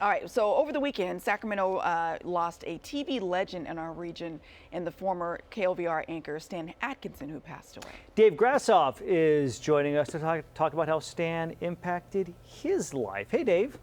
All right, so over the weekend, Sacramento lost a TV legend in our region and the former KOVR anchor Stan Atkinson, who passed away. Dave Grashoff is joining us to talk about how Stan impacted his life. Hey, Dave.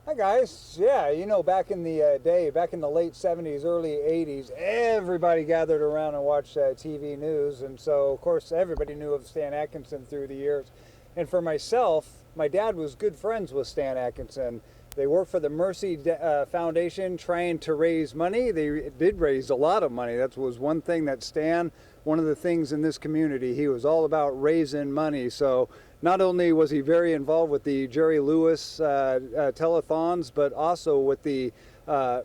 Hi guys. Yeah, you know, back in the day, back in the late 70s, early 80s, everybody gathered around and watched TV news. And so, of course, everybody knew of Stan Atkinson through the years. And for myself, my dad was good friends with Stan Atkinson. They worked for the Mercy Foundation trying to raise money. They did raise a lot of money. That was one thing that Stan, one of the things in this community, he was all about raising money. So not only was he very involved with the Jerry Lewis telethons, but also with the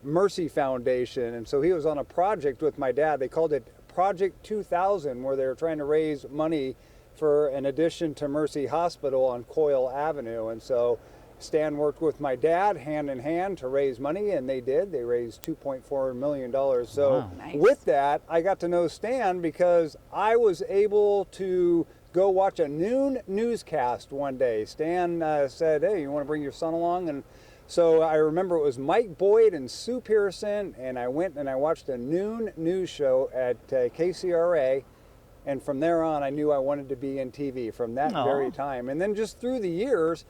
Mercy Foundation. And so he was on a project with my dad. They called it Project 2000, where they were trying to raise money for an addition to Mercy Hospital on Coyle Avenue. And so Stan worked with my dad hand in hand to raise money, and they did. They raised $2.4 million. So wow. Nice. With that, I got to know Stan because I was able to go watch a noon newscast one day. Stan said, hey, you want to bring your son along? And so I remember it was Mike Boyd and Sue Pearson, and I went and I watched a noon news show at KCRA. And from there on, I knew I wanted to be in TV from that very time. And then just through the years,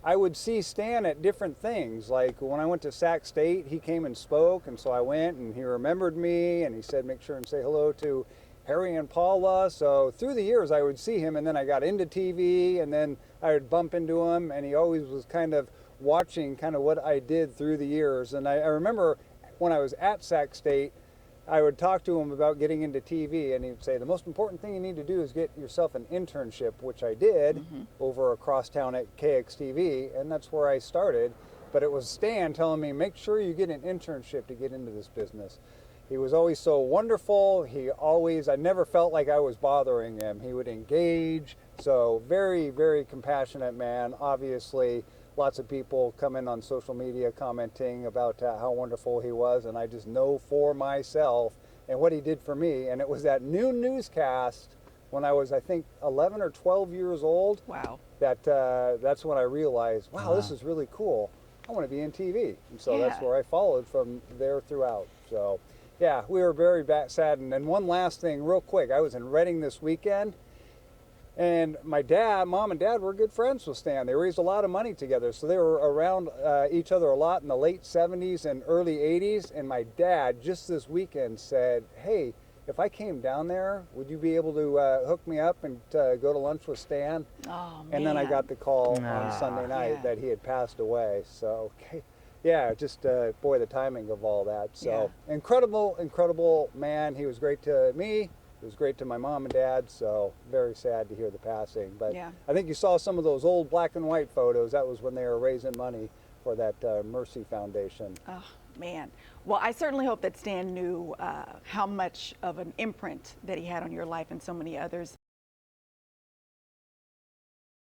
I would see Stan at different things. Like when I went to Sac State, he came and spoke. And so I went and he remembered me and he said, make sure and say hello to Harry and Paula. So through the years, I would see him. And then I got into TV and then I would bump into him. And he always was kind of watching kind of what I did through the years. And I remember when I was at Sac State, I would talk to him about getting into TV, and he'd say, the most important thing you need to do is get yourself an internship, which I did over across town at KXTV, and that's where I started. But it was Stan telling me, make sure you get an internship to get into this business. He was always so wonderful. I never felt like I was bothering him. He would engage. So very, very compassionate man. Obviously, lots of people come in on social media commenting about how wonderful he was, and I just know for myself and what he did for me. And it was that noon newscast when I was, I think, 11 or 12 years old. Wow. That's when I realized, wow, this is really cool. I want to be in TV. And so that's where I followed from there throughout. So yeah, we were very saddened. And one last thing real quick, I was in Reading this weekend. And my mom and dad were good friends with Stan. They raised a lot of money together. So they were around each other a lot in the late 70s and early 80s. And my dad just this weekend said, hey, if I came down there, would you be able to hook me up and go to lunch with Stan? Oh, man. And then I got the call on Sunday night that he had passed away. So, yeah, just, boy, the timing of all that. So incredible, incredible man. He was great to me. It was great to my mom and dad, so very sad to hear the passing. But I think you saw some of those old black and white photos. That was when they were raising money for that Mercy Foundation. Oh, man. Well, I certainly hope that Stan knew how much of an imprint that he had on your life and so many others.